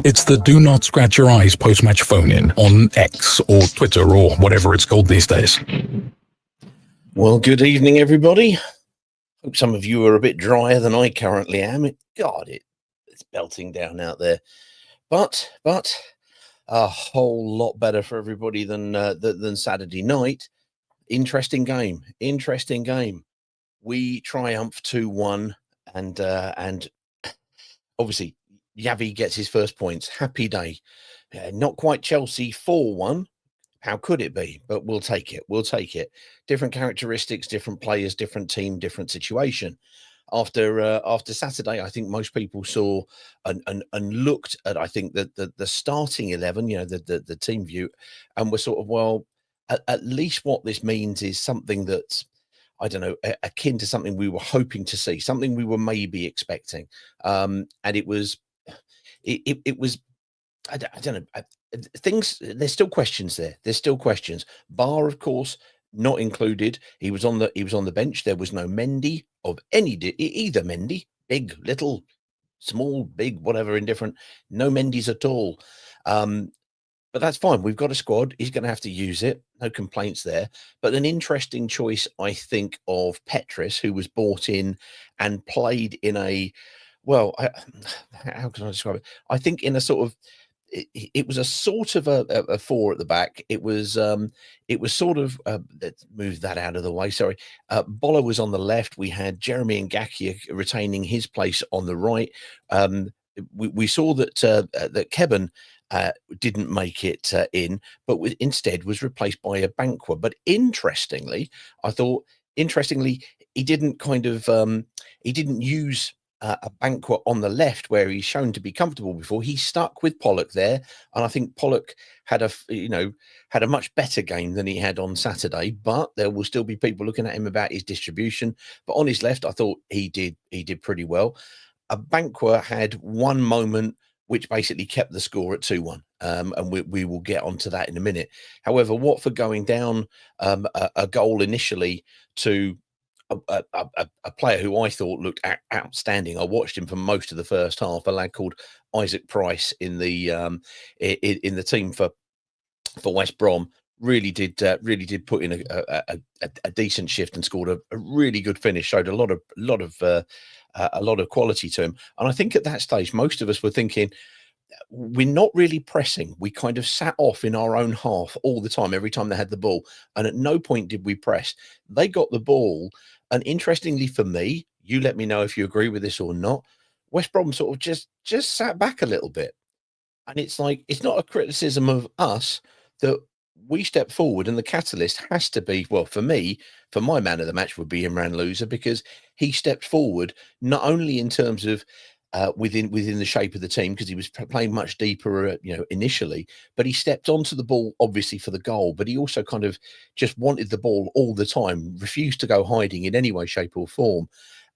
It's the do not scratch your eyes post-match phone-in on X or Twitter or whatever it's called these days. Well, good evening, everybody. Hope some of you are a bit drier than I currently am. It's belting down out there, but a whole lot better for everybody than Saturday night. Interesting game. We triumphed 2-1, and obviously Yavi gets his first points. Happy day. Not quite Chelsea 4-1. How could it be? But we'll take it. Different characteristics, different players, different team, different situation. After Saturday, I think most people saw and looked at, I think, the starting 11, the team view, and were sort of, well, at least what this means is something that's, I don't know, akin to something we were hoping to see, something we were maybe expecting. And it was, I don't know. Things, there's still questions there. There's still questions. Baah, of course, not included. He was on the bench. There was no Mendy of either Mendy, big, little, small, big, whatever, indifferent. No Mendy's at all. But that's fine. We've got a squad. He's going to have to use it. No complaints there. But an interesting choice, I think, of Petrus, who was brought in and played in a, well, how can I describe it? I think in a sort of, it was a sort of a four at the back. It was sort of, let's move that out of the way. Sorry. Bolo was on the left. We had Jeremy Ngakia retaining his place on the right. We saw that Kevin didn't make it in, but instead was replaced by a Banqua. But interestingly, he didn't he didn't use a Banqua on the left where he's shown to be comfortable before. He stuck with Pollock there, and I think Pollock had a much better game than he had on Saturday. But there will still be people looking at him about his distribution. But on his left, I thought he did pretty well. A Banqua had one moment which basically kept the score at 2-1. And we will get onto that in a minute. However, Watford going down a goal initially to a player who I thought looked outstanding. I watched him for most of the first half, a lad called Isaac Price in the team for West Brom. Really did put in a decent shift and scored a really good finish. Showed a lot of quality to him. And I think at that stage, most of us were thinking, we're not really pressing. We kind of sat off in our own half all the time, every time they had the ball. And at no point did we press. They got the ball. And interestingly for me, you let me know if you agree with this or not, West Brom sort of just sat back a little bit. And it's like, it's not a criticism of us that we step forward, and the catalyst has to be, well, for me, for my man of the match would be Imran Loser, because he stepped forward not only in terms of within the shape of the team, because he was playing much deeper, initially, but he stepped onto the ball obviously for the goal, but he also kind of just wanted the ball all the time, refused to go hiding in any way, shape, or form.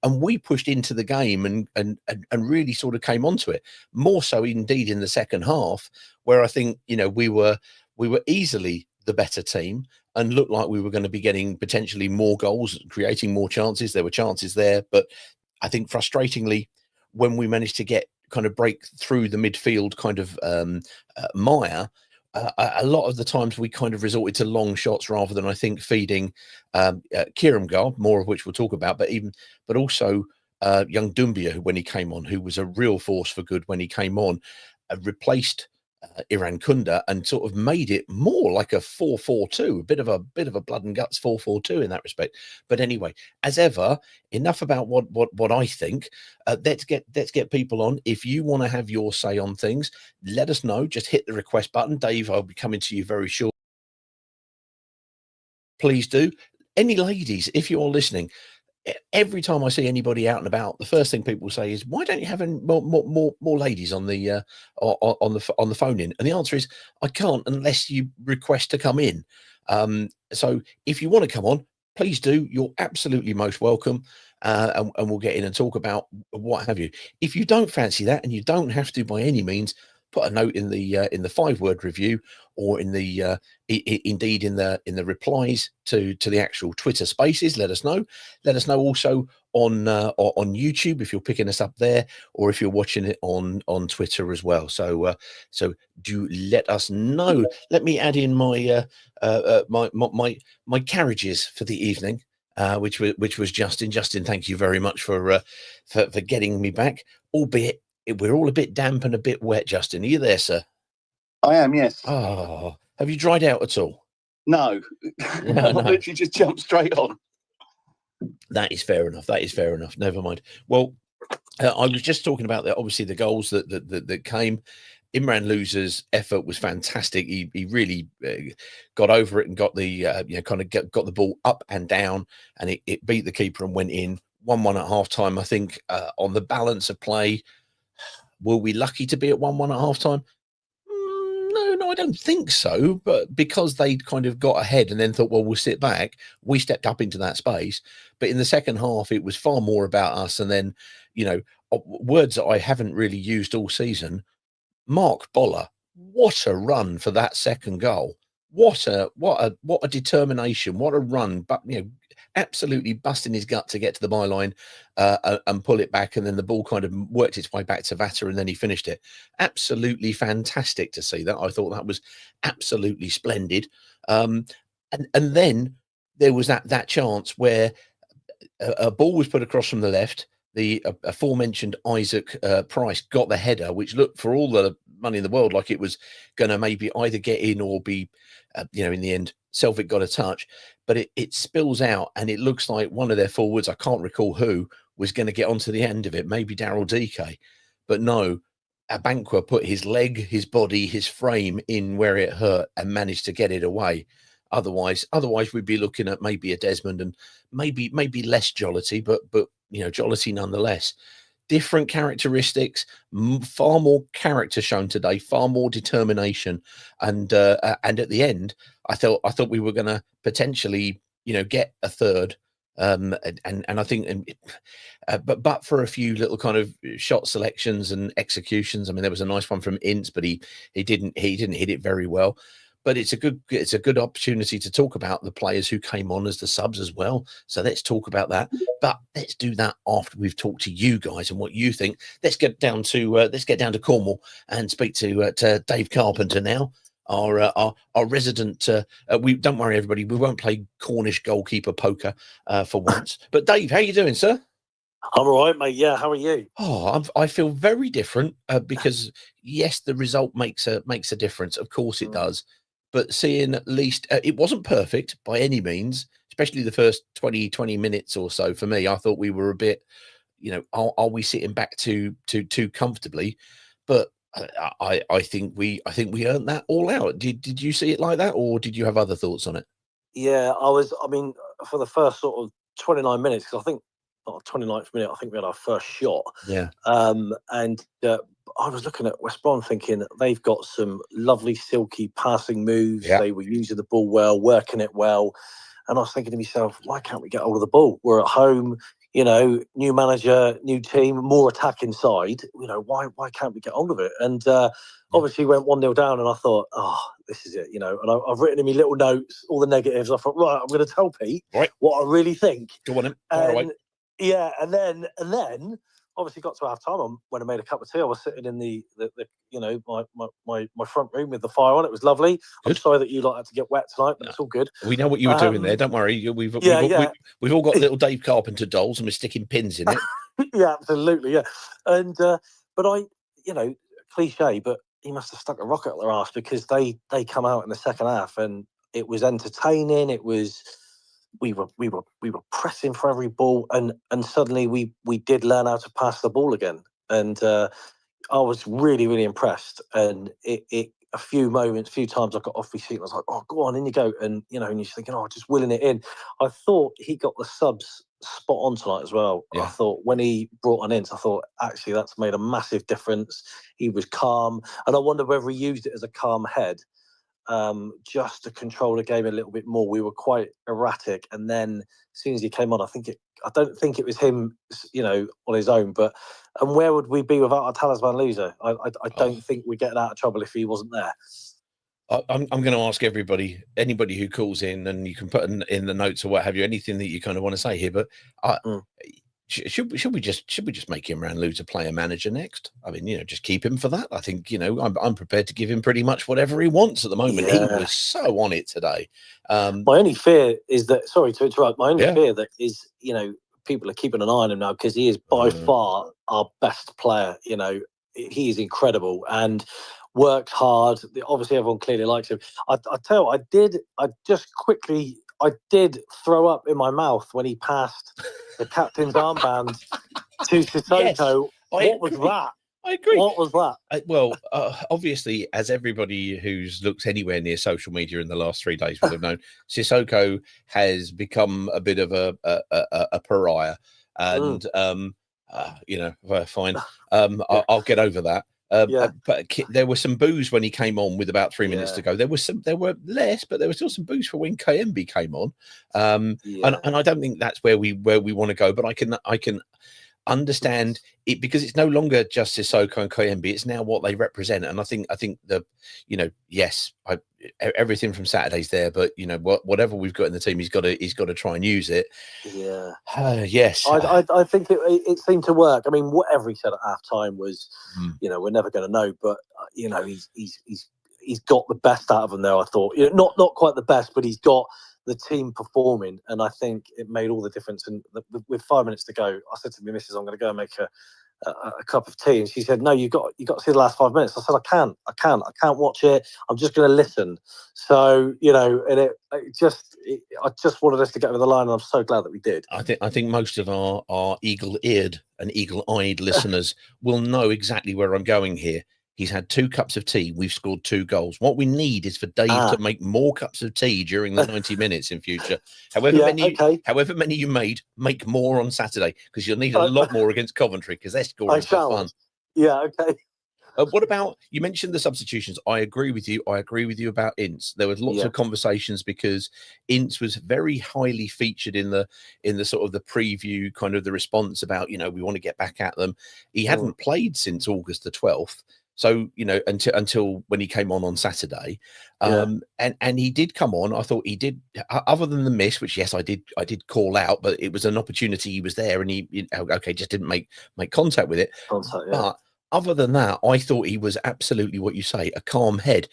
And we pushed into the game and really sort of came onto it, more so indeed in the second half, where I think we were easily the better team and looked like we were going to be getting potentially more goals, creating more chances. There were chances there, but I think frustratingly, when we managed to break through the midfield mire, a lot of the times we kind of resorted to long shots rather than, I think, feeding Kiramgar, more of which we'll talk about, but also young Doumbia, when he came on, who was a real force for good when he came on, replaced Iran Kunda and sort of made it more like a 4-4-2, a bit of a blood and guts 4-4-2 in that respect. But anyway, as ever, enough about what I think. Let's get people on. If you want to have your say on things, let us know. Just hit the request button. Dave, I'll be coming to you very shortly. Please do. Any ladies, if you're listening, every time I see anybody out and about, the first thing people say is, "Why don't you have more ladies on the phone in?" And the answer is, I can't unless you request to come in. So if you want to come on, please do. You're absolutely most welcome, and we'll get in and talk about what have you. If you don't fancy that, and you don't have to by any means, put a note in the 5-word review, or in the indeed in the replies to the actual Twitter Spaces. Let us know. Let us know also on YouTube if you're picking us up there, or if you're watching it on Twitter as well. So do let us know. Let me add in my my carriages for the evening, which was Justin. Justin, thank you very much for getting me back. Albeit we're all a bit damp and a bit wet. Justin, are you there, sir? I am, yes. Oh, have you dried out at all? No. No, I no. literally just jumped straight on. That is fair enough. That is fair enough. Never mind. Well, I was just talking about that. Obviously, the goals that came. Imran Loser's effort was fantastic. He really got over it and got the kind of got the ball up and down, and it beat the keeper and went in 1-1 at half time. I think on the balance of play, were we lucky to be at 1-1 at half time? No, I don't think so. But because they'd kind of got ahead and then thought, well, we'll sit back, we stepped up into that space. But in the second half, it was far more about us. And then, words that I haven't really used all season. Mark Boller, what a run for that second goal! What a determination! What a run! But absolutely busting his gut to get to the byline and pull it back, and then the ball kind of worked its way back to Vata, and then he finished it. Absolutely fantastic to see that. I thought that was absolutely splendid. And then there was that chance where a ball was put across from the left. The aforementioned Isaac Price got the header, which looked, for all the money in the world, like it was going to maybe either get in or be, in the end, Celtic got a touch. But it spills out, and it looks like one of their forwards, I can't recall who, was going to get onto the end of it, maybe Daryl DK. But no, Abankwah put his leg, his body, his frame in where it hurt and managed to get it away. Otherwise, we'd be looking at maybe a Desmond and maybe less Jollity, but Jollity nonetheless. Different characteristics, far more character shown today, far more determination, and at the end, I thought we were going to potentially, get a third, and I think, but for a few little kind of shot selections and executions. I mean, there was a nice one from Ince, but he didn't hit it very well. But it's a good opportunity to talk about the players who came on as the subs as well. So let's talk about that. But let's do that after we've talked to you guys and what you think. Let's get down to Cornwall and speak to Dave Carpenter now, our resident. We don't worry, everybody. We won't play Cornish goalkeeper poker for once. But Dave, how you doing, sir? I'm all right, mate. Yeah, how are you? Oh, I feel very different because yes, the result makes a difference. Of course, it does. But seeing at least it wasn't perfect by any means, especially the first 20 minutes or so. For me, I thought we were a bit, are we sitting back too comfortably? But I think we earned that all out. Did you see it like that, or did you have other thoughts on it? Yeah, I mean, for the first sort of 29 minutes, because I think 29th minute, I think we had our first shot. Yeah. And I was looking at West Brom thinking they've got some lovely silky passing moves. Yeah. They were using the ball well, working it well. And I was thinking to myself, why can't we get hold of the ball? We're at home, new manager, new team, more attacking side. Why can't we get hold of it? And obviously went 1-0 down, and I thought, this is it, and I've written in my little notes all the negatives. I thought, right, I'm going to tell Pete what I really think. Go on, him. Yeah, and then obviously got to half time. When I made a cup of tea, I was sitting in the my front room with the fire on. It was lovely. Good. I'm sorry that you had to get wet tonight, but it's all good. We know what you were doing there. Don't worry. We've all got little Dave Carpenter dolls, and we're sticking pins in it. Yeah, absolutely. Yeah, and but I, cliche, but he must have stuck a rocket up their arse, because they come out in the second half and it was entertaining. It was. We were pressing for every ball, and suddenly we did learn how to pass the ball again, and I was really, really impressed. And a few times I got off my seat and I was like, oh, go on, in you go. And and you're thinking, just willing it in. I thought he got the subs spot on tonight as well. Yeah. I thought when he brought on Ince, I thought actually that's made a massive difference. He was calm, and I wonder whether he used it as a calm head. just to control the game a little bit more. We were quite erratic, and then as soon as he came on, I don't think it was him, on his own. But where would we be without our talisman loser? I don't think we'd get out of trouble if he wasn't there. I'm going to ask anybody who calls in, and you can put in the notes or what have you, anything that you kind of want to say here. But should we just make Imran lose a player manager next? I mean, just keep him for that. I think I'm prepared to give him pretty much whatever he wants at the moment. Yeah. He was so on it today. My only fear is that. Sorry to interrupt. My only fear that is people are keeping an eye on him now because he is by far our best player. He is incredible and works hard. Obviously, everyone clearly likes him. I tell you, I did throw up in my mouth when he passed the captain's armband to Sissoko. Yes, what was that? I agree. What was that? Obviously, as everybody who's looked anywhere near social media in the last 3 days would have known, Sissoko has become a bit of a pariah, and fine. I'll get over that. But there were some boos when he came on with about 3 minutes to go. There were less, but there was still some boos for when KMB came on. And I don't think that's where we want to go. But I can understand it because it's no longer just Sissoko and KMB. It's now what they represent. And I think everything from Saturday's there, but whatever we've got in the team, he's got to try and use it. Yeah. Yes. I think it seemed to work. I mean, whatever he said at half time was, we're never going to know, but he's got the best out of them there. I thought, not quite the best, but he's got the team performing, and I think it made all the difference. And with 5 minutes to go, I said to my missus, I'm going to go and make a cup of tea, and she said, no, you got to see the last 5 minutes. I said, I can't watch it. I'm just going to listen. So and I just wanted us to get over the line, and I'm so glad that we did. I think most of our eagle-eared and eagle-eyed listeners will know exactly where I'm going here. He's had 2 cups of tea. We've scored 2 goals. What we need is for Dave to make more cups of tea during the 90 minutes in future. However many you made, make more on Saturday, because you'll need a lot more against Coventry, because they're scoring for fun. Yeah, okay. What about, you mentioned the substitutions. I agree with you. I agree with you about Ince. There was lots of conversations because Ince was very highly featured in the sort of the preview, kind of the response about, we want to get back at them. He hadn't played since August the 12th. So, until when he came on Saturday, and he did come on. I thought he did, other than the miss, which yes, I did call out, but it was an opportunity. He was there, and he just didn't make contact with it. But other than that, I thought he was absolutely what you say, a calm head.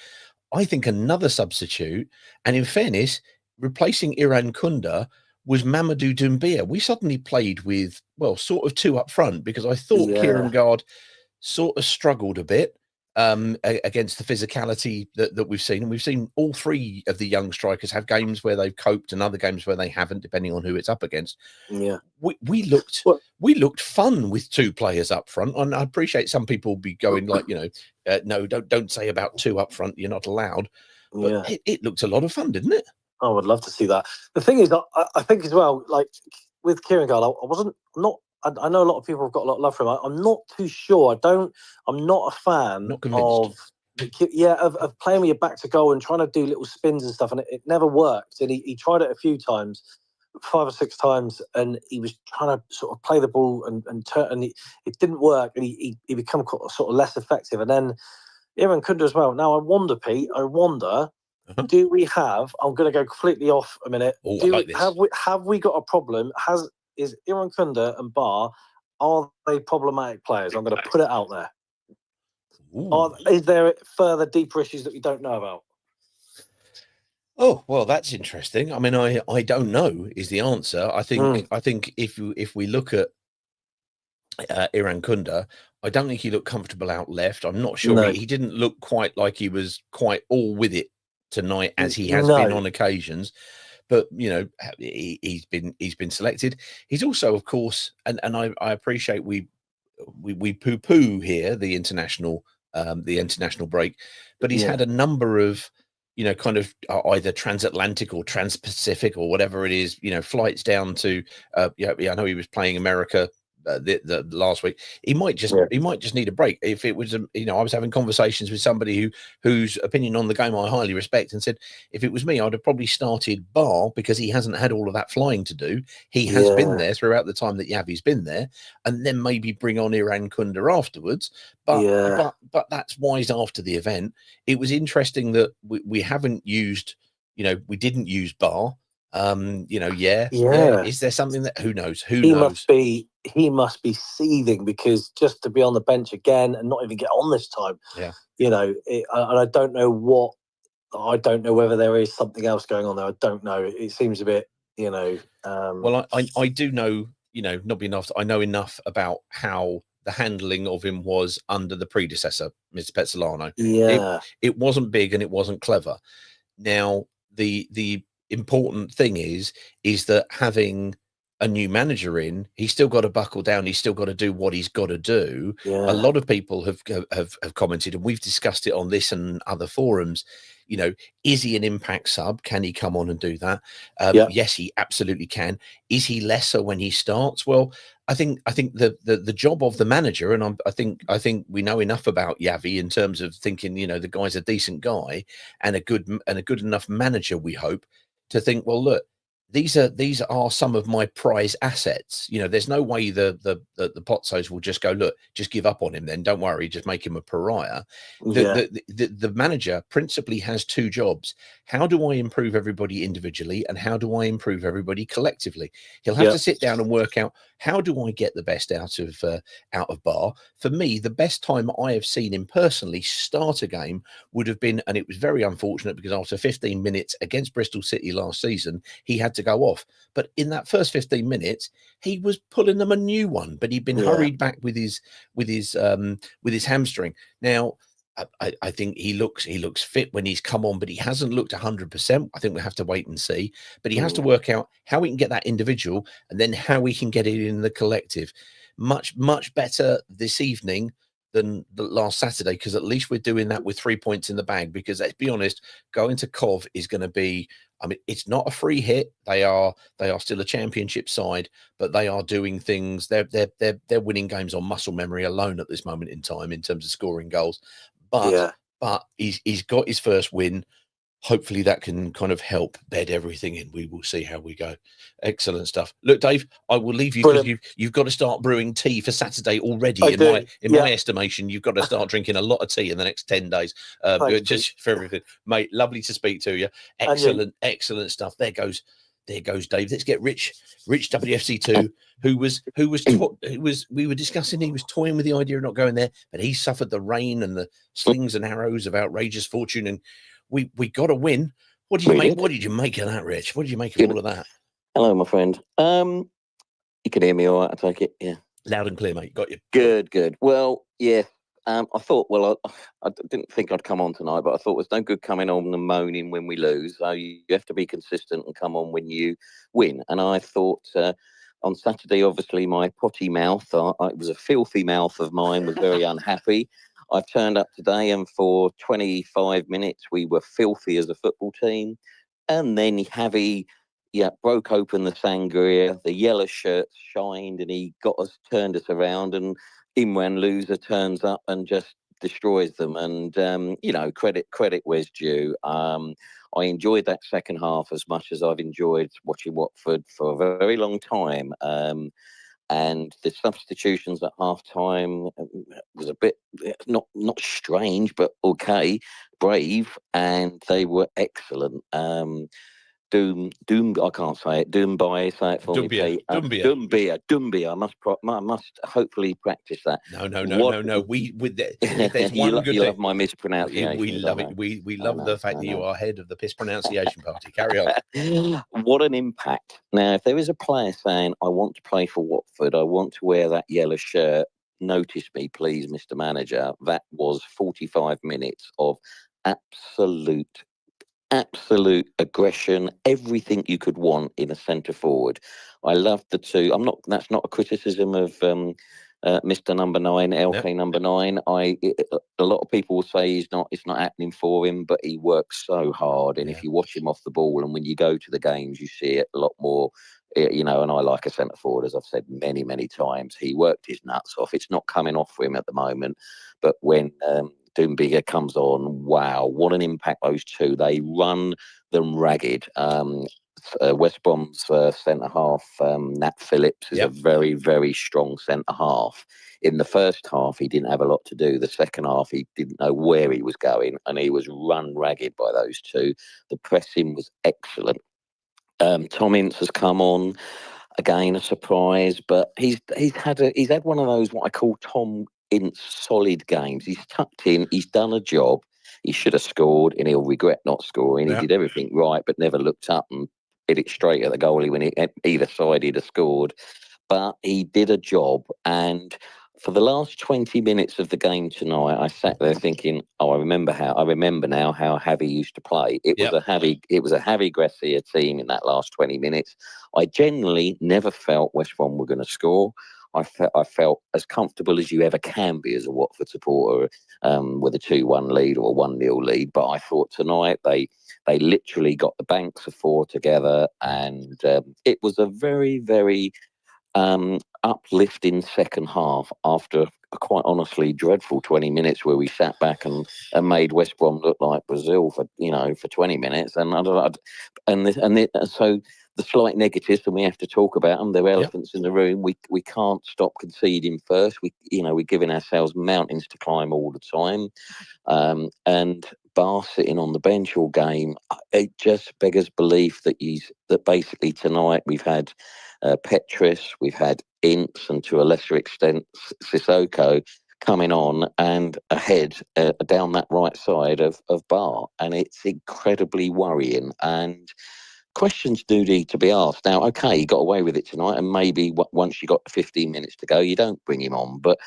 I think another substitute, and in fairness, replacing Iran Kunda was Mamadou Doumbia. We suddenly played with, sort of 2 up front, because I thought Kieran Gard sort of struggled a bit against the physicality that we've seen. And we've seen all 3 of the young strikers have games where they've coped and other games where they haven't, depending on who it's up against. Yeah. We looked fun with 2 players up front. And I appreciate some people be going like, no, don't say about 2 up front. You're not allowed. But it looked a lot of fun, didn't it? I would love to see that. The thing is, I think as well, like with Kieran Gard, I know a lot of people have got a lot of love for him. I'm not too sure. I'm not a fan of playing with your back to goal and trying to do little spins and stuff, and it never worked. And he tried it a few times, 5 or 6 times, and he was trying to sort of play the ball and turn, and it didn't work, and he became sort of less effective. And then Iran Kunda as well. Now I wonder, Pete. Do we have? I'm going to go completely off a minute. I like this. Have we got a problem? Is Iran Kunda and Baah, are they problematic players? I'm going to put it out there. Is there further deeper issues that we don't know about? Oh, well, that's interesting. I mean, I don't know is the answer. I think if we look at Iran Kunda, I don't think he looked comfortable out left. I'm not sure. No. He didn't look quite like he was quite all with it tonight, as he has been on occasions. But he's been selected. He's also, of course, and I appreciate we poo-poo here the international break, but he's had a number of kind of either transatlantic or trans-Pacific or whatever it is, flights down to I know he was playing America the last week. He might just need a break. If it was, I was having conversations with somebody whose opinion on the game I highly respect, and said if it was me, I'd have probably started Baah because he hasn't had all of that flying to do. He has been there throughout the time that Yavi's been there, and then maybe bring on Iran Kunda afterwards. But that's wise after the event. It was interesting that we haven't used, we didn't use Baah. Is there something that who knows? He must be seething, because just to be on the bench again and not even get on this time. Yeah. And I don't know whether there is something else going on there. I don't know. It seems a bit, Well, I do know, not enough. I know enough about how the handling of him was under the predecessor, Mr. Pezzolano. Yeah. It wasn't big and it wasn't clever. Now, the important thing is that having a new manager in, he's still got to buckle down. He's still got to do what he's got to do. Yeah. A lot of people have commented, and we've discussed it on this and other forums. Is he an impact sub? Can he come on and do that? Yes, he absolutely can. Is he lesser when he starts? Well, I think the job of the manager, and I think we know enough about Yavi in terms of thinking, the guy's a decent guy and a good enough manager, we hope, to think, well, look, these are some of my prize assets. There's no way the Pozzos will just go, look, just give up on him then. Don't worry, just make him a pariah. The manager principally has two jobs. How do I improve everybody individually, and how do I improve everybody collectively? He'll have to sit down and work out, how do I get the best out of Baah? For me, the best time I have seen him personally start a game would have been, and it was very unfortunate because after 15 minutes against Bristol City last season, he had to go off. But in that first 15 minutes, he was pulling them a new one, but he'd been hurried back with his hamstring. Now, I think he looks fit when he's come on, but he hasn't looked 100%. I think we have to wait and see. But he has to work out how we can get that individual, and then how we can get it in the collective. Much better this evening than the last Saturday, because at least we're doing that with 3 points in the bag. Because let's be honest, going to Cov is going to be, it's not a free hit. They are still a championship side, but they are doing things. They're winning games on muscle memory alone at this moment in time in terms of scoring goals. But he's got his first win. Hopefully that can kind of help bed everything in. We will see how we go. Excellent stuff. Look, Dave, I will leave you because you've got to start brewing tea for Saturday already. In my estimation, you've got to start drinking a lot of tea in the next 10 days. Just for everything, mate. Lovely to speak to you. Excellent stuff. There goes Dave. Let's get Rich WFC2, who was we were discussing. He was toying with the idea of not going there, but he suffered the rain and the slings and arrows of outrageous fortune, and we got to win. What did you make? What did you make of that, Rich? What did you make of all of that? Hello, my friend. You can hear me all right, I take it? Yeah. Loud and clear, mate. Got you. Good. Well, yeah. I thought, I didn't think I'd come on tonight, but I thought there's no good coming on and moaning when we lose. So you have to be consistent and come on when you win. And I thought on Saturday, obviously, my potty mouth, it was a filthy mouth of mine, was very unhappy. I've turned up today, and for 25 minutes, we were filthy as a football team. And then Javi, broke open the sangria, the yellow shirts shined, and he turned us around, and Imran Loser turns up and just destroys them. And, credit where's due. I enjoyed that second half as much as I've enjoyed watching Watford for a very long time. And the substitutions at half-time was a bit, not strange, but okay, brave, and they were excellent. Doom, I can't say it. Doumbia, say it for me, Pete. Doumbia. I must hopefully practice that. No. If there's one good thing, you love my mispronunciation. We love it. We love the fact that you are head of the piss pronunciation party. Carry on. What an impact! Now, if there is a player saying, "I want to play for Watford, I want to wear that yellow shirt," notice me, please, Mr. Manager. That was 45 minutes of absolute aggression, everything you could want in a centre forward. I loved the two. That's not a criticism of Mr. Number 9, LK Number 9. A lot of people will say it's not happening for him, but he works so hard. And if you watch him off the ball, and when you go to the games, you see it a lot more You know, and I like a centre forward, as I've said many, many times. He worked his nuts off. It's not coming off for him at the moment, but when Doombiger comes on, wow, what an impact those two. They run them ragged. West Brom's centre half, Nat Phillips, is a very, very strong centre half. In the first half, he didn't have a lot to do. The second half, he didn't know where he was going, and he was run ragged by those two. The pressing was excellent. Tom Ince has come on, again a surprise, but he's had one of those what I call Tom Ince solid games. He's tucked in, he's done a job. He should have scored, and he'll regret not scoring. He did everything right, but never looked up and hit it straight at the goalie when either side he'd have scored. But he did a job, and for the last 20 minutes of the game tonight, I sat there thinking, I remember now how Javi used to play. It was a Javi Gracia team in that last 20 minutes. I generally never felt West Brom were going to score. I felt as comfortable as you ever can be as a Watford supporter with a 2-1 lead or a 1-0 lead. But I thought tonight they literally got the banks of four together, and it was a very, very uplifting second half after a quite honestly dreadful 20 minutes where we sat back and made West Brom look like Brazil for 20 minutes. And so the slight negatives, and we have to talk about them. They're elephants in the room. We can't stop conceding first. We're giving ourselves mountains to climb all the time. And Baah sitting on the bench all game, it just beggars belief that basically tonight we've had Petrus, we've had Ince, and to a lesser extent Sissoko coming on and ahead down that right side of Baah, and it's incredibly worrying. And questions do need to be asked. Now, okay, he got away with it tonight, and maybe once you got 15 minutes to go, you don't bring him on. But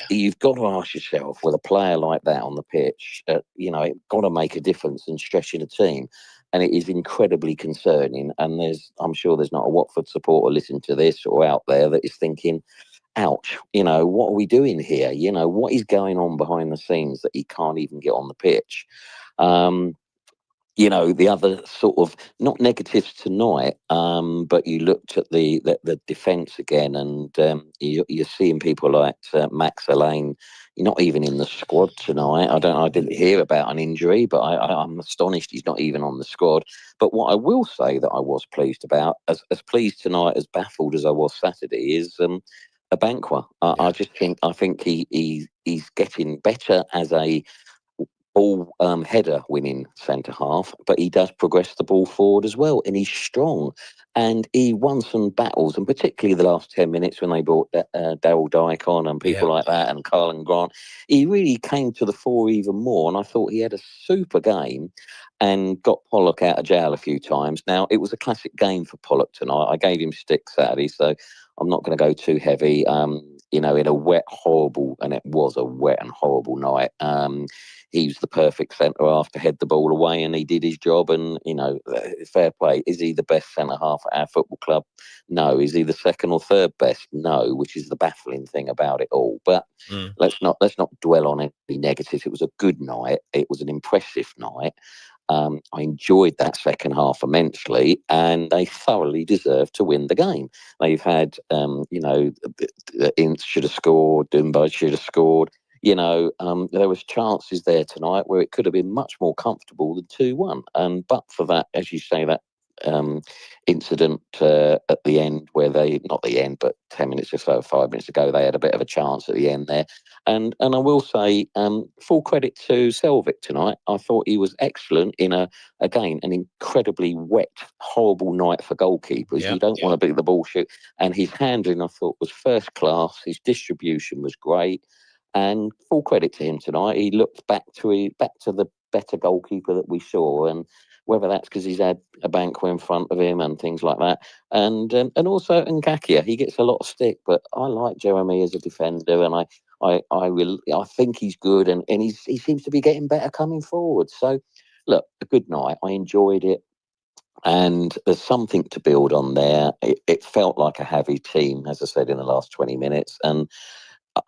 you've got to ask yourself, with a player like that on the pitch, it's got to make a difference in stretching a team. And it is incredibly concerning. And I'm sure there's not a Watford supporter listening to this or out there that is thinking, ouch, what are we doing here? What is going on behind the scenes that he can't even get on the pitch? The other sort of, not negatives tonight, but you looked at the defence again, and you're seeing people like Max Elaine not even in the squad tonight. I didn't hear about an injury, but I'm astonished he's not even on the squad. But what I will say that I was pleased about, as pleased tonight, as baffled as I was Saturday, is Abankwah. I think he's getting better as a ball header winning centre half, but he does progress the ball forward as well, and he's strong, and he won some battles, and particularly the last 10 minutes when they brought Daryl Dyke on and people like that, and Carlin Grant, he really came to the fore even more, and I thought he had a super game and got Pollock out of jail a few times. Now, it was a classic game for Pollock tonight. I gave him stick Saturday, so I'm not going to go too heavy. In a wet, horrible, and it was a wet and horrible night. He's the perfect centre half to head the ball away, and he did his job. And fair play. Is he the best centre half at our football club? No. Is he the second or third best? No. Which is the baffling thing about it all. But let's not dwell on any negatives. It was a good night. It was an impressive night. I enjoyed that second half immensely, and they thoroughly deserved to win the game. They've had, Ince should have scored, Dumbo should have scored. There was chances there tonight where it could have been much more comfortable than 2-1. But for that, as you say, that incident at the end where not the end, but 10 minutes or so, 5 minutes ago, they had a bit of a chance at the end there. And I will say, full credit to Selvik tonight. I thought he was excellent in again, an incredibly wet, horrible night for goalkeepers. You don't want to beat the ball shoot. And his handling, I thought, was first class. His distribution was great. And full credit to him tonight. He looked back to the better goalkeeper that we saw, and whether that's because he's had a Abankwah in front of him and things like that, and also Ngakia, he gets a lot of stick, but I like Jeremy as a defender, and I think he's good, and he seems to be getting better coming forward. So, look, a good night. I enjoyed it. And there's something to build on there. It felt like a heavy team, as I said, in the last 20 minutes, and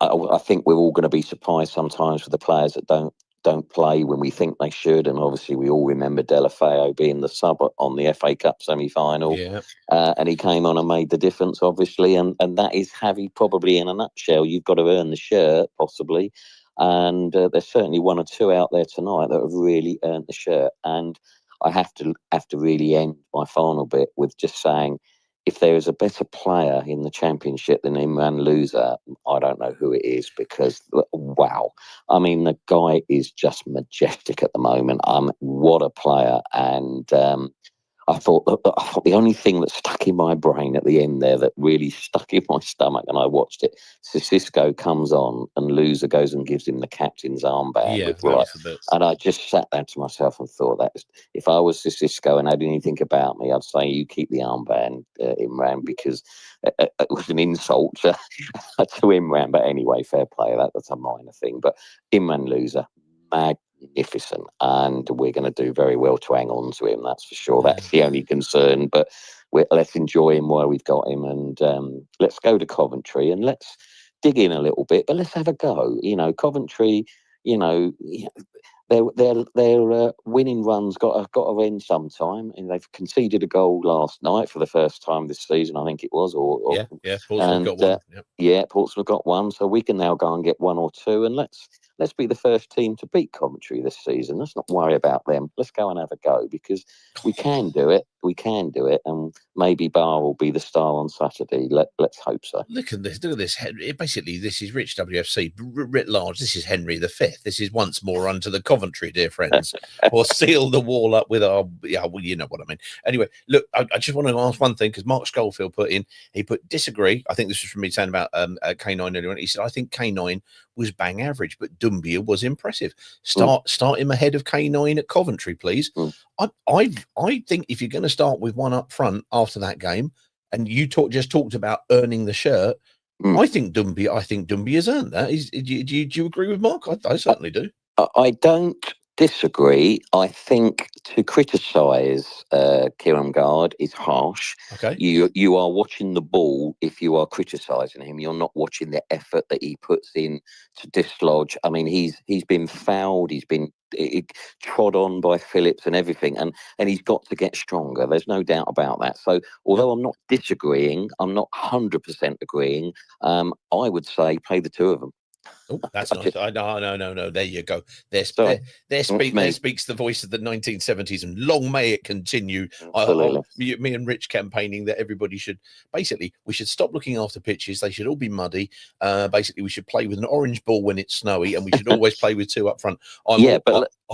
I think we're all going to be surprised sometimes with the players that don't don't play when we think they should. And obviously, we all remember Delafeu being the sub on the FA Cup semi-final. Yeah. And he came on and made the difference, obviously. And that is Javi probably in a nutshell. You've got to earn the shirt, possibly. And there's certainly one or two out there tonight that have really earned the shirt. And I have to really end my final bit with just saying, if there is a better player in the Championship than Imran Loser, I don't know who it is, because wow, I mean, the guy is just majestic at the moment. What a player. And I thought the only thing that stuck in my brain at the end there, that really stuck in my stomach, and I watched it, Cisco comes on and Loser goes and gives him the captain's armband. Yeah, with that was the bit. and I just sat there to myself and thought, that if I was Cisco and had anything about me, I'd say, you keep the armband, Imran, because it was an insult to Imran. But anyway, fair play. That's a minor thing. But Imran Loser, magnificent, and we're going to do very well to hang on to him, that's for sure. That's the only concern, but let's enjoy him while we've got him, and let's go to Coventry and let's dig in a little bit, but let's have a go. Coventry, their winning run's got to end sometime, and they've conceded a goal last night for the first time this season, I think it was. Portsmouth got one. Yep. Yeah, Portsmouth got one, so we can now go and get one or two, and let's be the first team to beat Coventry this season. Let's not worry about them. Let's go and have a go, because we can do it. We can do it, and maybe Baah will be the star on Saturday. Let's hope so. Look at this. Look at this. Basically, this is Rich WFC writ large. This is Henry V. This is once more unto the Coventry, dear friends, or seal the wall up with our. Yeah, well, you know what I mean. Anyway, look, I just want to ask one thing, because Mark Schofield put disagree. I think this was from me saying about K9 earlier on. He said, I think K9 was bang average, but Doumbia was impressive. Start him ahead of K9 at Coventry, please. I think if you're going to start with one up front after that game, and you just talked about earning the shirt, I think Doumbia has earned that. Do you agree with Mark? I certainly do. I don't disagree. I think to criticise Kieran Gard is harsh. Okay. You are watching the ball if you are criticising him. You're not watching the effort that he puts in to dislodge. I mean, he's been fouled. He's been trod on by Phillips and everything, and he's got to get stronger. There's no doubt about that. So although I'm not disagreeing, I'm not 100% agreeing. I would say play the two of them. Oh, that's nice. No. There you go. There speaks the voice of the 1970s, and long may it continue. Me and Rich campaigning that everybody should we should stop looking after pitches. They should all be muddy. We should play with an orange ball when it's snowy, and we should always play with two up front. I'm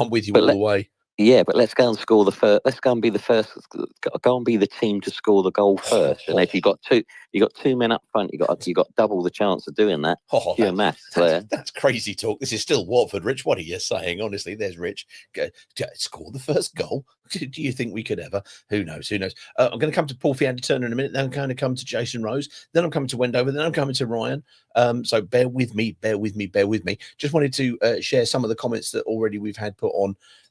with you all the way. Yeah, but let's go and score the first. Let's go and be the first. Go and be the team to score the goal first. And if you got two men up front, you got double the chance of doing that. That's crazy talk. This is still Watford, Rich. What are you saying? Honestly, there's Rich. Score the first goal. Do you think we could ever? Who knows? I'm going to come to Paul Fiander-Turner in a minute. Then I'm going to come to Jason Rose. Then I'm coming to Wendover. Then I'm coming to Ryan. So bear with me. Just wanted to share some of the comments that already we've had put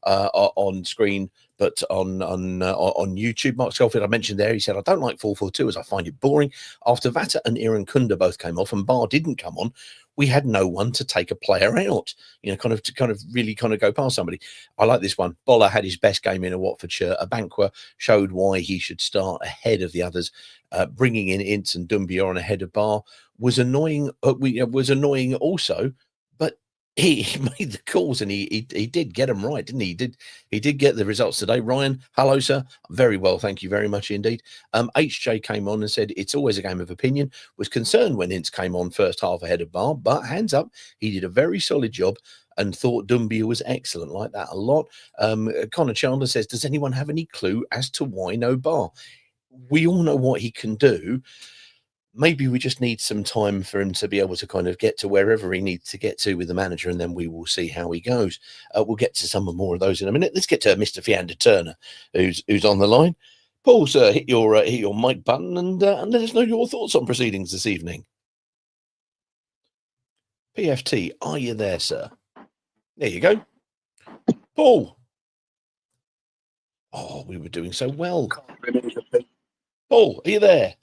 on screen, but on YouTube. Mark Schofield, I mentioned there, he said, I don't like 4-4-2 as I find it boring. After Vata and Iran Kunda both came off and Baah didn't come on, we had no one to take a player out, to really go past somebody. I like this one. Bola had his best game in a Watford shirt. Abankwah showed why he should start ahead of the others. Bringing in Ince and Doumbia on ahead of Baah was annoying. Was annoying also, but he made the calls, and he did get them right, didn't he? He did get the results today. Ryan, hello, sir. Very well, thank you very much indeed. HJ came on and said it's always a game of opinion. Was concerned when Ince came on first half ahead of Baah, but hands up, he did a very solid job and thought Doumbia was excellent. Like that a lot. Connor Chandler says, does anyone have any clue as to why no Baah? We all know what he can do. Maybe we just need some time for him to be able to get to wherever he needs to get to with the manager, and then we will see how he goes. We'll get to some more of those in a minute. Let's get to Mr. Fiander-Turner, who's on the line. Paul, sir, hit your mic button and let us know your thoughts on proceedings this evening. PFT, are you there, sir? There you go. Paul. Oh, we were doing so well. Paul, are you there?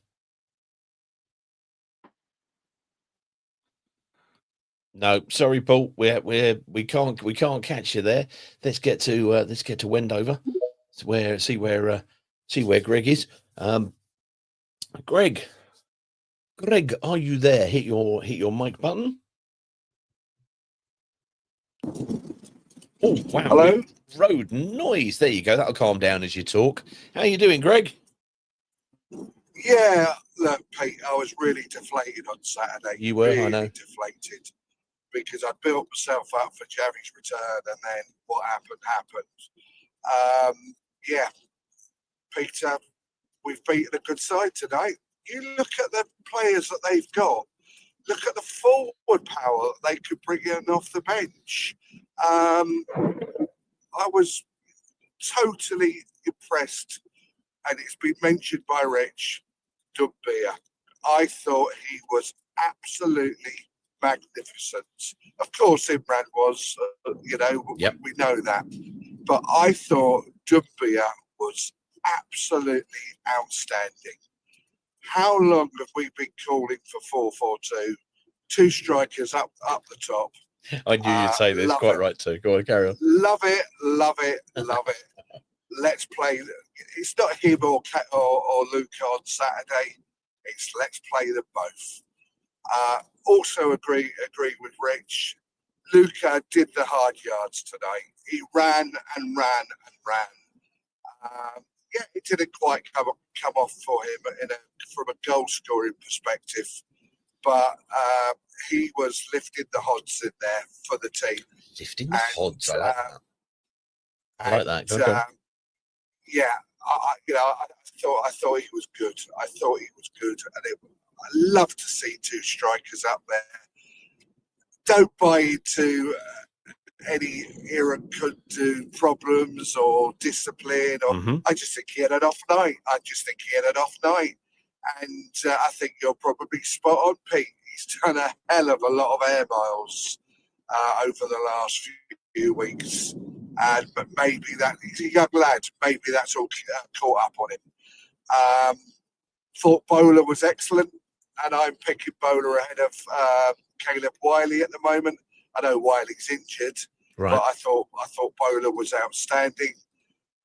No, sorry, Paul. We can't catch you there. Let's get to Wendover. See where Greg is. Greg, are you there? Hit your mic button. Oh wow! Hello? Road noise. There you go. That'll calm down as you talk. How you doing, Greg? Yeah, look, Pete, I was really deflated on Saturday. You were, really I know. deflated because I built myself up for Javi's return, and then what happened. Yeah, Peter, we've beaten a good side tonight. You look at the players that they've got. Look at the forward power that they could bring in off the bench. I was totally impressed, and it's been mentioned by Rich, Doug Baah. I thought he was absolutely magnificent. Of course, Imran was, Yep. we know that. But I thought Doug Baah was absolutely outstanding. How long have we been calling for 4-4-2? Two strikers up the top. I knew you'd say this. Quite right too. Go on, carry on. Love it. Let's play. It's not him or Luca on Saturday. It's let's play them both. Also agree with Rich. Luca did the hard yards tonight. He ran and ran and ran. Yeah, it didn't quite come off for him from a goal scoring perspective, but he was lifting the odds in there for the team. Lifting the odds. I like that. I like that. Go on. Yeah, I thought he was good. And I love to see two strikers up there. Don't buy into any Aaron could do problems or discipline. I just think he had an off night. And I think you're probably spot on, Pete. He's done a hell of a lot of air miles over the last few weeks. But maybe he's a young lad. Maybe that's all caught up on him. Thought Bowler was excellent, and I'm picking Bowler ahead of Caleb Wiley at the moment. I know Wiley's injured, right. But I thought Bowler was outstanding.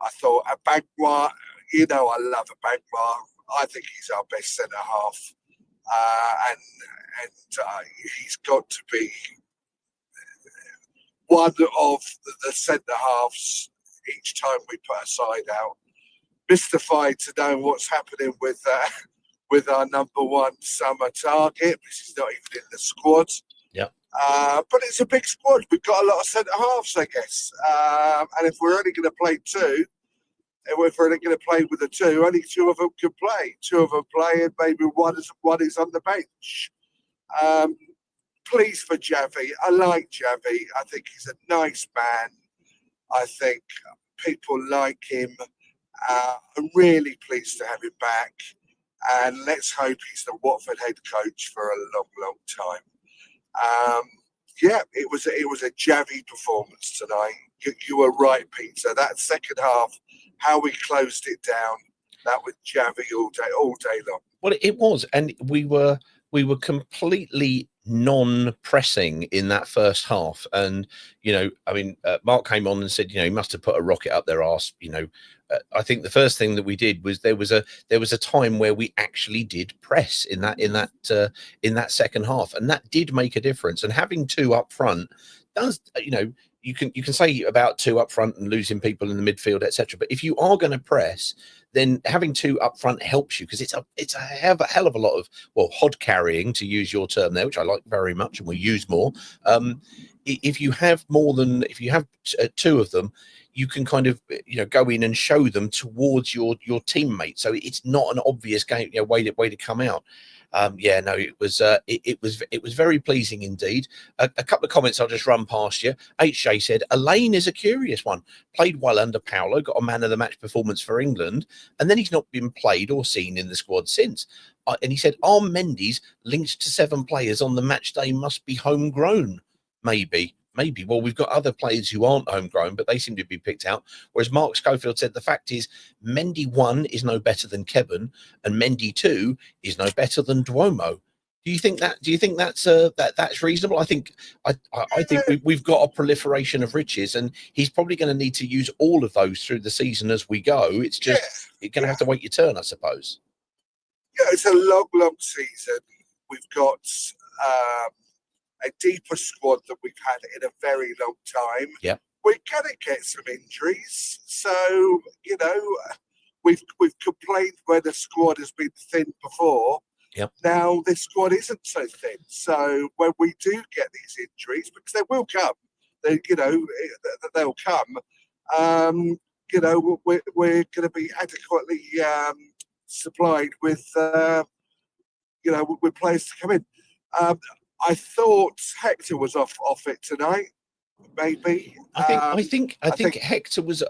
I thought Abagwa, I love Abagwa. I think he's our best centre half, and he's got to be one of the centre halves each time we put a side out. Mystified to know what's happening with our number one summer target, which is not even in the squad. Yeah. But it's a big squad. We've got a lot of centre halves, I guess. And if we're only going to play two, and if we're only going to play with the two, only two of them can play. Two of them play, and maybe one is on the bench. Pleased for Javi. I like Javi. I think he's a nice man. I think people like him. I'm really pleased to have him back. And let's hope he's the Watford head coach for a long, long time. Yeah, it was a Javi performance tonight. You were right, Peter. That second half, how we closed it down, that was Javi all day long. Well, it was, and we were completely non-pressing in that first half. And Mark came on and said, he must have put a rocket up their arse. I think the first thing that we did was there was a time where we actually did press in that second half, and that did make a difference. And having two up front does, you can say about two up front and losing people in the midfield, etc. But if you are going to press, then having two up front helps you, because it's a hell of a lot of, hod carrying, to use your term there, which I like very much and we use more. If you have two of them, you can kind of go in and show them towards your teammates, so it's not an obvious game way to come out. It was very pleasing indeed. A couple of comments I'll just run past you. HJ said Elaine is a curious one. Played well under Paolo, got a man of the match performance for England, and then he's not been played or seen in the squad since. And he said, are Mendy's linked to 7 players on the match day must be homegrown? Maybe. Well, we've got other players who aren't homegrown, but they seem to be picked out. Whereas Mark Schofield said the fact is Mendy 1 is no better than Kevin, and Mendy 2 is no better than Duomo. Do you think that's that's reasonable? I think we've got a proliferation of riches, and he's probably going to need to use all of those through the season as we go. It's just you're going to have to wait your turn, I suppose. Yeah, it's a long season. We've got a deeper squad than we've had in a very long time. Yeah, we're going to get some injuries, so we've complained when the squad has been thin before. Yep. Now this squad isn't so thin. So when we do get these injuries, because they will come, they'll come. We're going to be adequately supplied with with players to come in. I thought Hector was off it tonight. Maybe. I think Hector was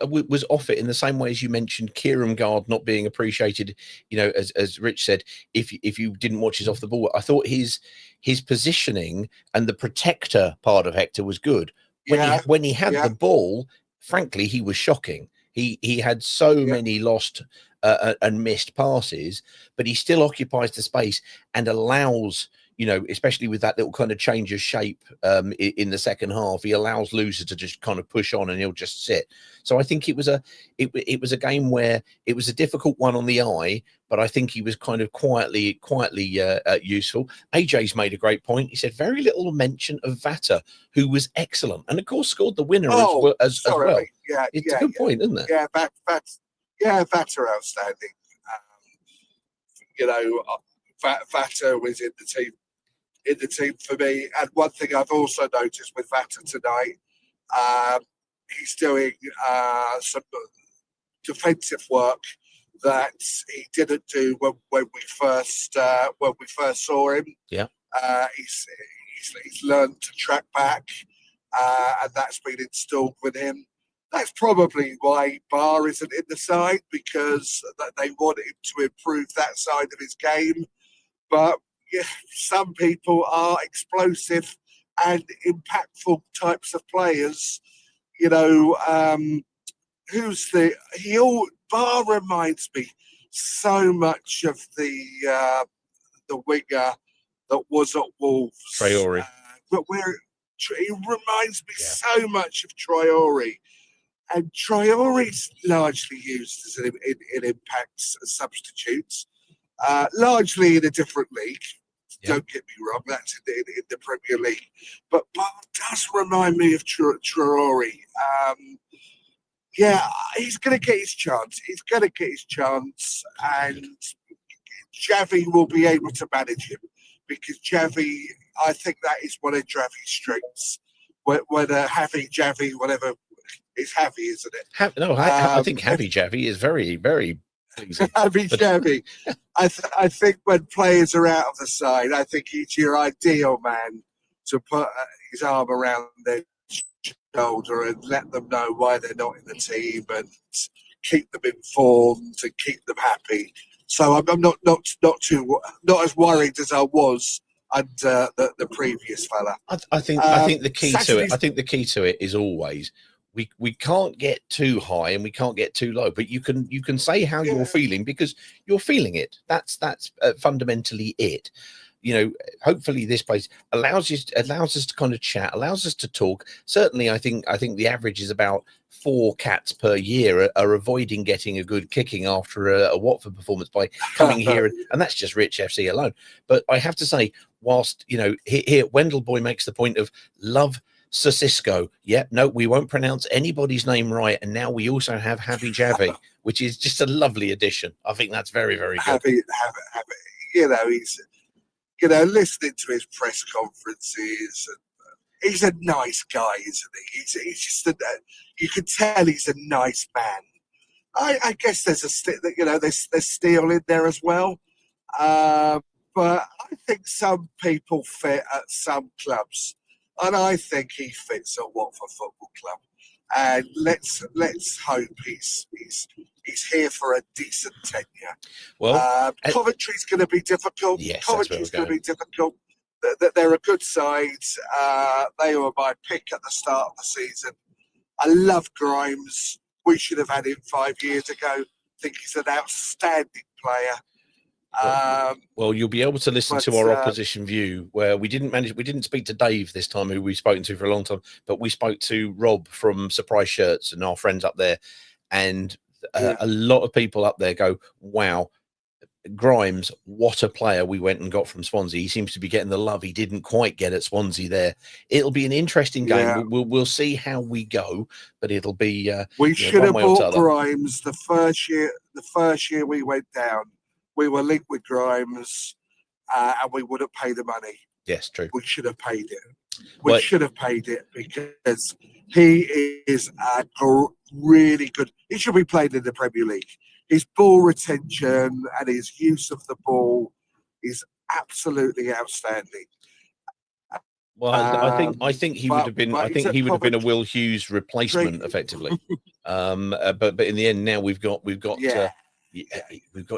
off it in the same way as you mentioned Kieran Gard not being appreciated. As Rich said, if you didn't watch his off the ball, I thought his positioning and the protector part of Hector was good. When he had the ball, frankly, he was shocking. He had so many lost and missed passes, but he still occupies the space and allows. Especially with that little kind of change of shape in the second half, he allows Loser to just kind of push on and he'll just sit. So I think it was a game where it was a difficult one on the eye, but I think he was kind of quietly useful. AJ's made a great point. He said very little mention of Vata, who was excellent, and of course scored the winner as well. Yeah, it's a good point, isn't it? Yeah, Vata outstanding. Vata was in the team for me. And one thing I've also noticed with Vata tonight, he's doing some defensive work that he didn't do when we first saw him. Yeah, he's learned to track back, and that's been installed with him. That's probably why Baah isn't in the side, because they want him to improve that side of his game. But some people are explosive and impactful types of players. Baah reminds me so much of the winger that was at Wolves. Traore. He reminds me so much of Traore. And Traore's largely used as in impact substitutes. Largely in a different league. Don't get me wrong, that's in the Premier League. But Baah does remind me of Traore. He's going to get his chance. And Javi will be able to manage him, because Javi, I think that is one of Javi's strengths. Whether Javi, whatever, it's Javi, isn't it? I think Javi is very, very pleasing. Javi. I think when players are out of the side, I think he's your ideal man to put his arm around their shoulder and let them know why they're not in the team and keep them informed and keep them happy. So I'm not as worried as I was under the previous fella. I think the key to it. I think the key to it is always we can't get too high and we can't get too low, but you can say how you're feeling, because you're feeling it. That's fundamentally it. Hopefully this place allows us to kind of chat, allows us to talk. Certainly, I think the average is about 4 cats per year are avoiding getting a good kicking after a Watford performance by coming here, and that's just Rich FC alone. But I have to say, whilst here Wendell Boy makes the point of love Sir Cisco. No, we won't pronounce anybody's name right, and now we also have Javi Javi, which is just a lovely addition. I think that's very, very good. Javi, he's listening to his press conferences, and he's a nice guy, isn't he? He's just you can tell he's a nice man. I guess there's there's steel in there as well, but I think some people fit at some clubs. And I think he fits at Watford Football Club. And let's hope he's here for a decent tenure. Well, Coventry's going to be difficult. Yes, Coventry's going to be difficult. They're a good side. They were my pick at the start of the season. I love Grimes. We should have had him 5 years ago. I think he's an outstanding player. Well, you'll be able to listen to but, our opposition view, where we didn't speak to Dave this time, who we've spoken to for a long time, but we spoke to Rob from Surprise Shirts and our friends up there, and a lot of people up there go, wow, Grimes, what a player we went and got from Swansea. He seems to be getting the love he didn't quite get at Swansea there. It'll be an interesting game. Yeah. We'll see how we go, but it'll be we you know, should one have way or bought t'other. Grimes the first year we went down. We were linked with Grimes, and we wouldn't pay the money. Yes, true. We should have paid it. Well- Should have paid it, because he is really good. He should be played in the Premier League. His ball retention and his use of the ball is absolutely outstanding. Well, I think he would have been. I think he would have been a Will Hughes replacement, effectively. But in the end, now we've got we've got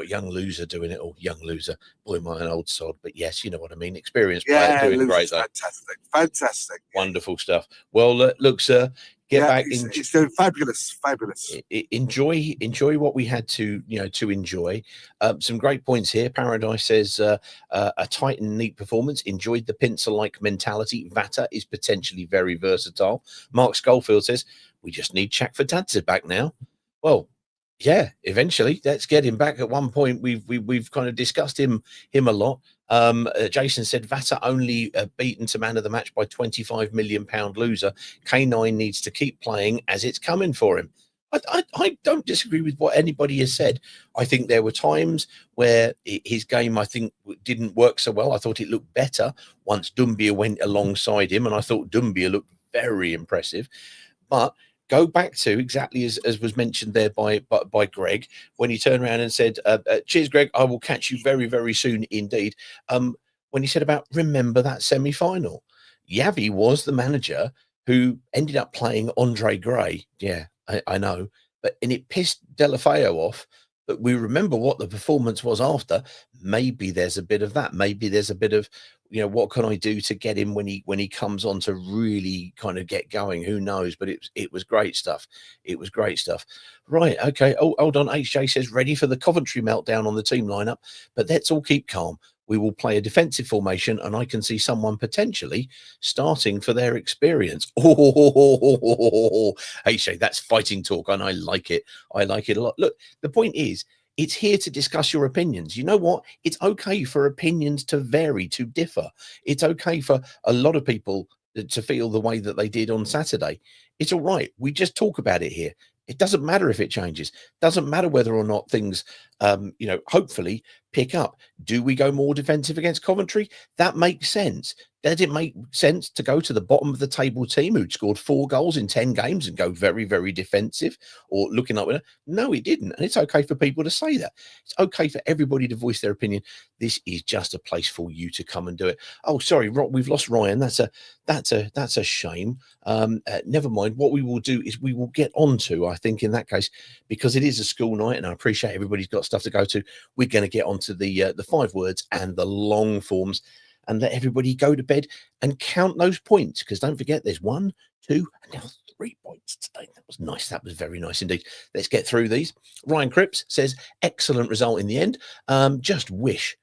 young loser doing it all. Young loser, boy, my an old sod. But yes, you know what I mean. Experienced player doing great though. Fantastic. Wonderful stuff. Well, look, sir, get back. He's doing fabulous. Enjoy what we had to enjoy. Some great points here. Paradise says a tight and neat performance. Enjoyed the pincer-like mentality. Vata is potentially very versatile. Mark Schofield says we just need Chakvetadze back now. Well, yeah, eventually. Let's get him back. At one point, we've kind of discussed him a lot. Jason said Vata only beaten to man of the match by £25 million loser. K9 needs to keep playing as it's coming for him. I don't disagree with what anybody has said. I think there were times where his game, I think, didn't work so well. I thought it looked better once Doumbia went alongside him, and I thought Doumbia looked very impressive. But go back to exactly as was mentioned there by Greg, when he turned around and said, cheers, Greg, I will catch you very, very soon indeed. When he said about remember that semi-final, Yavi was the manager who ended up playing Andre Gray. Yeah, I know. And it pissed Delafeo off. But we remember what the performance was after. Maybe there's a bit of that. Maybe there's a bit of, what can I do to get him when he comes on to really kind of get going? Who knows? But it was great stuff. It was great stuff. Right. Okay. Oh, hold on. HJ says ready for the Coventry meltdown on the team lineup, but let's all keep calm. We will play a defensive formation, and I can see someone potentially starting for their experience. Oh, HJ, that's fighting talk, and I like it. I like it a lot. Look, the point is, it's here to discuss your opinions. You know what? It's okay for opinions to vary, to differ. It's okay for a lot of people to feel the way that they did on Saturday. It's all right. We just talk about it here. It doesn't matter if it changes. Doesn't matter whether or not things, hopefully pick up. Do we go more defensive against Coventry? That makes sense. Does it make sense to go to the bottom of the table team who'd scored 4 goals in 10 games and go very, very defensive or looking like winner? No, it didn't. And it's okay for people to say that. It's okay for everybody to voice their opinion. This is just a place for you to come and do it. Oh, sorry, we've lost Ryan. That's a shame. Never mind. What we will do is we will get on to, I think, in that case, because it is a school night and I appreciate everybody's got stuff to go to. We're going to get on to the 5 words and the long forms and let everybody go to bed and count those points, because don't forget there's 1, 2, and now 3 points today. That was nice. That was very nice indeed. Let's get through these. Ryan Cripps says excellent result in the end. Just wish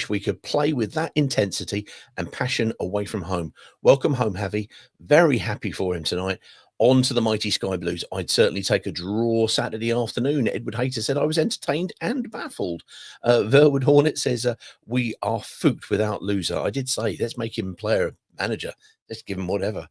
we could play with that intensity and passion away from home. Welcome home, Javi. Very happy for him tonight. On to the mighty Sky Blues. I'd certainly take a draw Saturday afternoon. Edward Hayter said I was entertained and baffled. Verwood Hornet says we are fooked without loser. I did say let's make him player manager. Let's give him whatever.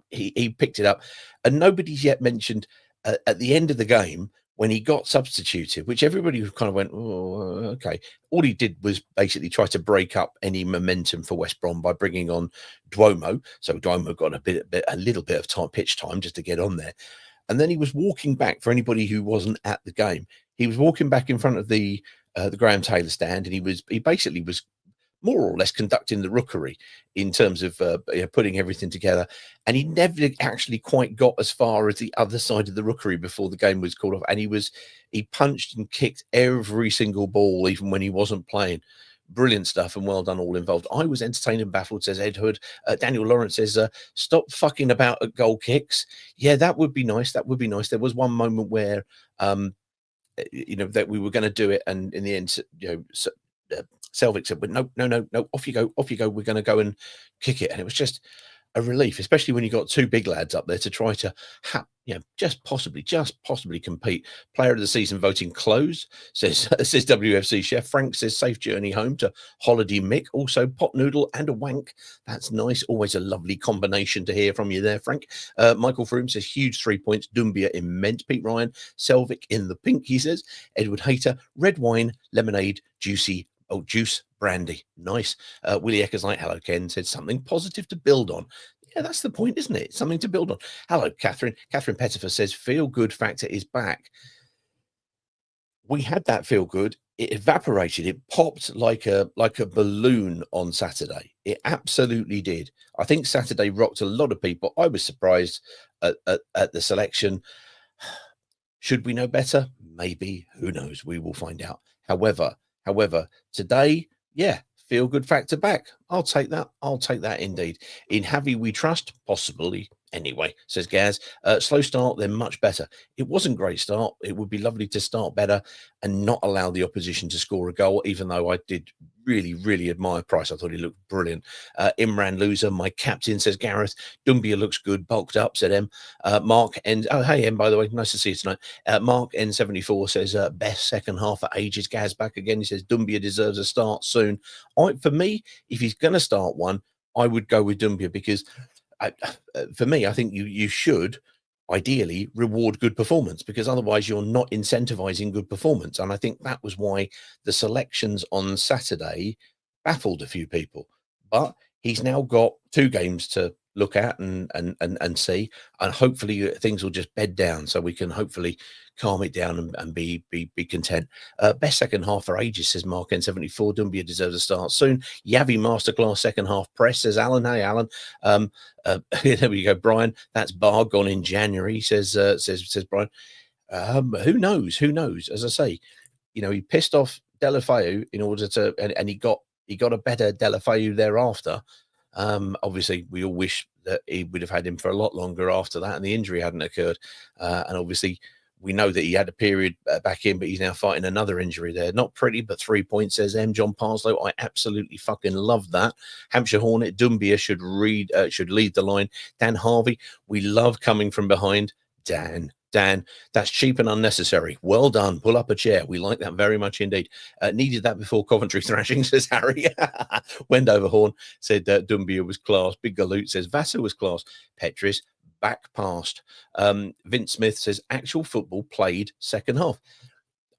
He picked it up, and nobody's yet mentioned at the end of the game when he got substituted, which everybody kind of went, oh, okay. All he did was basically try to break up any momentum for West Brom by bringing on Duomo. So Duomo got a little bit of pitch time just to get on there. And then he was walking back, for anybody who wasn't at the game, he was walking back in front of the Graham Taylor stand, and he basically was more or less conducting the rookery in terms of putting everything together. And he never actually quite got as far as the other side of the rookery before the game was called off. And he punched and kicked every single ball, even when he wasn't playing. Brilliant stuff, and well done all involved. I was entertained and baffled, says Ed Hood. Daniel Lawrence says, stop fucking about at goal kicks. Yeah, that would be nice. That would be nice. There was one moment where that we were going to do it, and in the end, Selvig said, "But no, off you go. We're going to go and kick it," and it was just a relief, especially when you got two big lads up there to try to just possibly compete. Player of the season voting closed, says WFC chef. Frank says safe journey home to Holiday Mick. Also pot noodle and a wank. That's nice. Always a lovely combination to hear from you there, Frank. Michael Froome says huge 3 points. Dumbia immense. Pete Ryan, Selvig in the pink, he says. Edward Hayter, red wine, lemonade, juice, brandy. Nice. Willie Eckerslite, hello, Ken, said something positive to build on. Yeah, that's the point, isn't it? Something to build on. Hello, Catherine. Catherine Pettifer says feel good factor is back. We had that feel good. It evaporated. It popped like a balloon on Saturday. It absolutely did. I think Saturday rocked a lot of people. I was surprised at the selection. Should we know better? Maybe. Who knows? We will find out. However, today, yeah, feel good factor back. I'll take that indeed. In Javi we trust, possibly. Anyway, says Gaz, slow start, then much better. It wasn't great start. It would be lovely to start better and not allow the opposition to score a goal, even though I did really admire Price. I thought he looked brilliant. Imran loser, my captain, says Gareth. Dumbia looks good, bulked up, said M. Mark N. Oh, hey, M, by the way, nice to see you tonight. Mark N74 says best second half for ages. Gaz back again. He says Dumbia deserves a start soon. For me, if he's going to start one, I would go with Dumbia because for me, I think you should ideally reward good performance, because otherwise you're not incentivizing good performance. And I think that was why the selections on Saturday baffled a few people. But he's now got 2 games to look at and see, and hopefully things will just bed down so we can hopefully calm it down and be content. Best second half for ages, says Mark N74. Dumbia deserves a start soon. Yavi masterclass second half press, says Alan. Hey Alan. There we go, Brian. That's Baah gone in January, says Brian. Who knows? As I say, he pissed off Delafeu in order to, and he got a better Delafeu thereafter. Obviously we all wish that he would have had him for a lot longer after that and the injury hadn't occurred, and obviously we know that he had a period back in, but he's now fighting another injury there. Not pretty, but 3 points, says M. John Parslow. I absolutely fucking love that. Hampshire Hornet, Dumbia should lead the line. Dan Harvey, we love coming from behind. Dan, that's cheap and unnecessary. Well done. Pull up a chair. We like that very much indeed. Needed that before Coventry thrashing, says Harry. Wendover Horn said Dumbia was class. Big Galoot says Vassar was class. Petris, back past. Vince Smith says actual football played second half.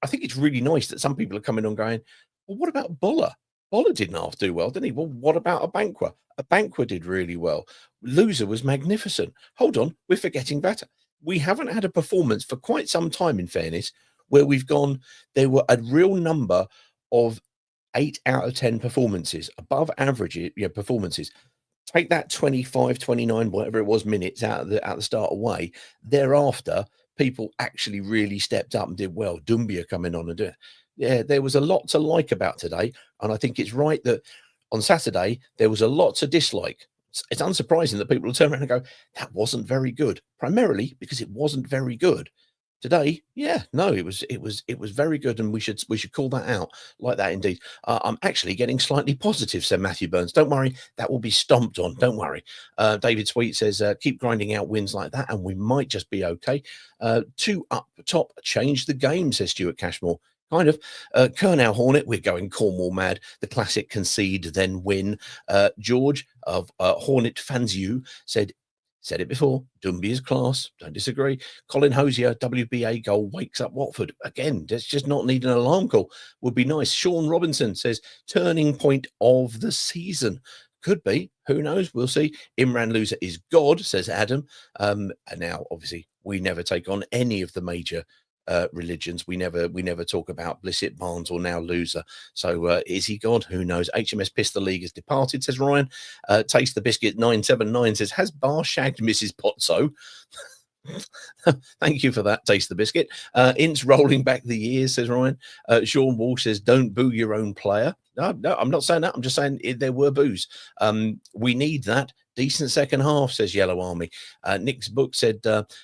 I think it's really nice that some people are coming on going, well, what about Buller? Buller didn't half do well, didn't he? Well, what about Abanqua? Abanqua did really well. Loser was magnificent. Hold on, we're forgetting better. We haven't had a performance for quite some time, in fairness, where we've gone, there were a real number of 8 out of 10 performances, above average performances. Take that 25, 29, whatever it was, minutes out of the start away. Thereafter, people actually really stepped up and did well. Dumbia coming on and doing it. Yeah, there was a lot to like about today. And I think it's right that on Saturday, there was a lot to dislike. It's unsurprising that people will turn around and go, that wasn't very good, primarily because it wasn't very good. Today, yeah, no, it was very good, and we should call that out like that indeed. I'm actually getting slightly positive, said Matthew Burns. Don't worry, that will be stomped on. Don't worry. David Sweet says keep grinding out wins like that, and we might just be okay. 2 up top, change the game, says Stuart Cashmore. Kind of. Kernow Hornet, we're going Cornwall mad. The classic concede, then win. George of Hornet Fans You said it before, Dumbia's class, don't disagree. Colin Hosier, WBA goal, wakes up Watford. Again, that's just not need an alarm call. Would be nice. Sean Robinson says, turning point of the season. Could be. Who knows? We'll see. Imran loser is God, says Adam. And now, obviously, we never take on any of the major religions. We never talk about Blissett, Barnes, or now loser. So is he God? Who knows? HMS Piss the League has departed, says Ryan. Taste the Biscuit 979 says, has Baah shagged Mrs. Potso? Thank you for that, Taste the Biscuit. Ince rolling back the years, says Ryan. Sean Walsh says, don't boo your own player. No, I'm not saying that. I'm just saying there were boos. We need that. Decent second half, says Yellow Army. Nick's book said,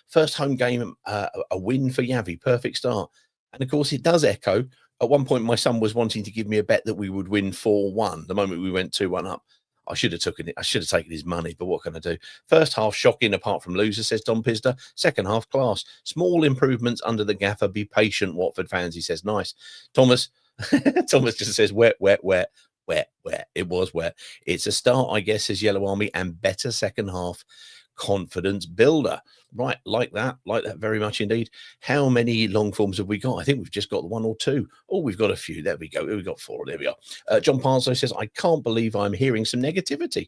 first home game, a win for Yavi. Perfect start. And of course, it does echo. At one point, my son was wanting to give me a bet that we would win 4-1 the moment we went 2-1 up. I should have taken his money, but what can I do? First half shocking, apart from loser, says Tom Pisder. Second half class. Small improvements under the gaffer. Be patient, Watford fans. He says, nice. Thomas just says, wet. It was wet. It's a start, I guess, says Yellow Army, and better second half confidence builder. Right, like that very much indeed. How many long forms have we got? I think we've just got one or two. Oh, we've got a few. There we go. We've got 4. There we are. John Parslow says, I can't believe I'm hearing some negativity.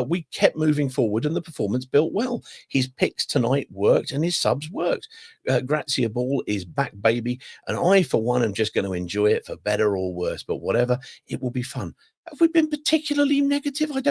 We kept moving forward and the performance built well. His picks tonight worked and his subs worked. Grazia Ball is back, baby. And I, for one, am just going to enjoy it for better or worse. But whatever, it will be fun. Have we been particularly negative? I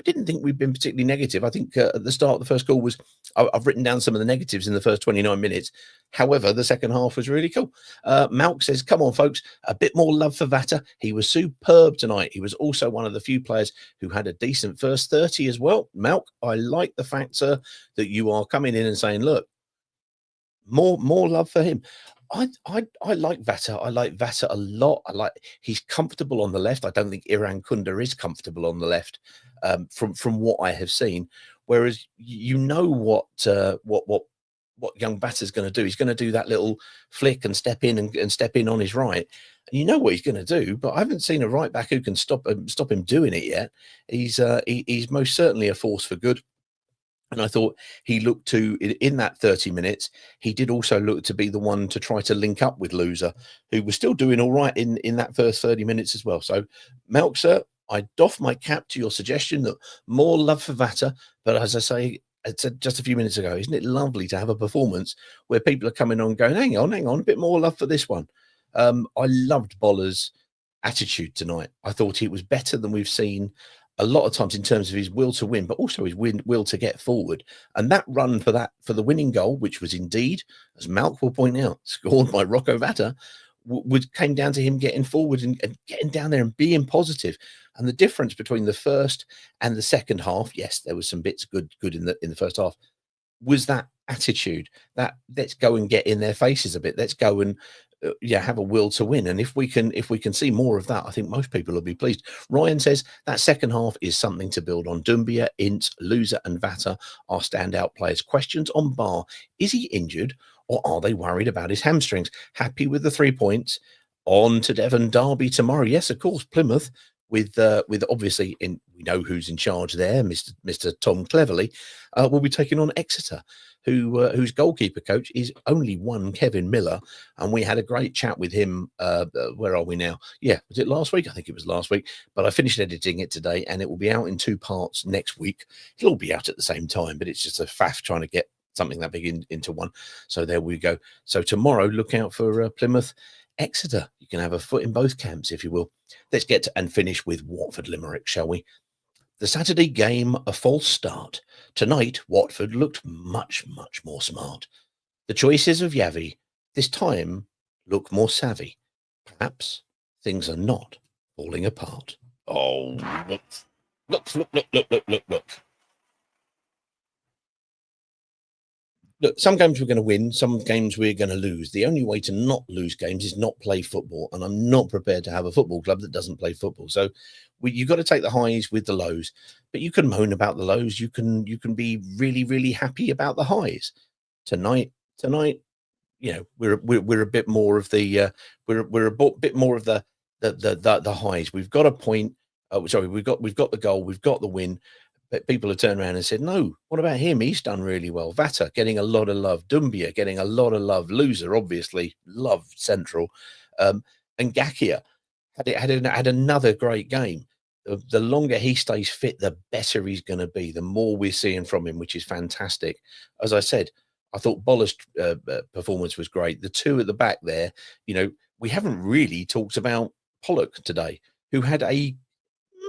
didn't think we'd been particularly negative. I think at the start of the first goal I've written down some of the negatives in the first 29 minutes. However, the second half was really cool. Malk says, come on, folks, a bit more love for Vatter. He was superb tonight. He was also one of the few players who had a decent first 30 as well. Malk, I like the fact, sir, that you are coming in and saying, look, more love for him. I like Vatter. I like Vatter a lot. He's comfortable on the left. I don't think Iran Kunda is comfortable on the left. From what I have seen, whereas what young Batter's going to do. He's going to do that little flick and step in and step in on his right. And you know what he's going to do, but I haven't seen a right back who can stop him doing it yet. He's most certainly a force for good. And I thought he looked to, in that 30 minutes, he did also look to be the one to try to link up with Loser, who was still doing all right in that first 30 minutes as well. So, Melk, sir, I doff my cap to your suggestion that more love for Vatter. But as I say, just a few minutes ago, isn't it lovely to have a performance where people are coming on going, hang on, a bit more love for this one. I loved Boller's attitude tonight. I thought it was better than we've seen a lot of times in terms of his will to win, but also his will to get forward. And that run for the winning goal, which was indeed, as Malk will point out, scored by Rocco Vatter, came down to him getting forward and getting down there and being positive. And the difference between the first and the second half, yes, there was some bits good in the first half, was that attitude, that let's go and get in their faces a bit. Let's go and have a will to win. And if we can see more of that, I think most people will be pleased. Ryan says that second half is something to build on. Doumbia, Ince, Loser and Vatter are standout players. Questions on Baah. Is he injured or are they worried about his hamstrings? Happy with the 3 points. On to Devon Derby tomorrow. Yes, of course, Plymouth with obviously we know who's in charge there, Mr. Tom Cleverley, will be taking on Exeter, whose goalkeeper coach is only one Kevin Miller, and we had a great chat with him. Where are we now? Yeah, was it last week? I think it was last week, but I finished editing it today, and it will be out in 2 parts next week. It'll all be out at the same time, but it's just a faff trying to get something that big into one. So there we go. So tomorrow, look out for Plymouth Exeter. You can have a foot in both camps, if you will. Let's get to and finish with Watford Limerick, shall we? The Saturday game, a false start. Tonight, Watford looked much, much more smart. The choices of Yavi this time look more savvy. Perhaps things are not falling apart. Oh, look. Look, some games we're going to win, some games we're going to lose. The only way to not lose games is not play football, and I'm not prepared to have a football club that doesn't play football. So you've got to take the highs with the lows, but you can moan about the lows. You can be really, really happy about the highs. Tonight, we're a bit more of the we're a bit more of the highs. We've got a point. We've got the goal. We've got the win. But people have turned around and said, no, what about him? He's done really well. Vatter getting a lot of love. Doumbia getting a lot of love. Loser, obviously, love central. And Gakia had another great game. The longer he stays fit, the better he's going to be. The more we're seeing from him, which is fantastic. As I said, I thought Boller's performance was great. The two at the back there, we haven't really talked about Pollock today, who had a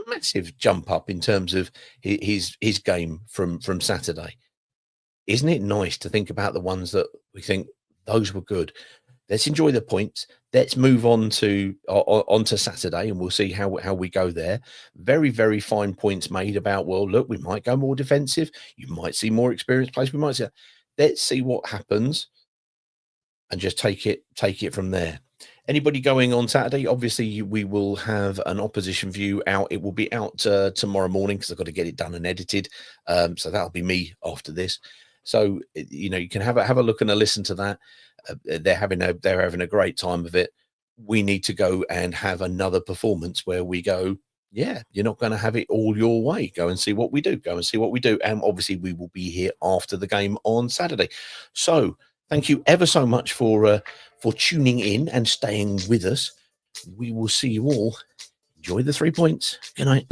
massive jump up in terms of his game from Saturday. Isn't it nice to think about the ones that we think those were good? Let's enjoy the points. Let's move on to Saturday, and we'll see how we go there. Very, very fine points made about, well, look, we might go more defensive. You might see more experienced players. We might see. Let's see what happens. and just take it from there. Anybody going on Saturday? Obviously, we will have an opposition view out. It will be out tomorrow morning because I've got to get it done and edited. So that'll be me after this. So you know, you can have a look and a listen to that. They're having a great time of it. We need to go and have another performance where we go, yeah, you're not going to have it all your way. Go and see what we do. Go and see what we do. And obviously, we will be here after the game on Saturday. So thank you ever so much for tuning in and staying with us. We will see you all. Enjoy the 3 points. Good night.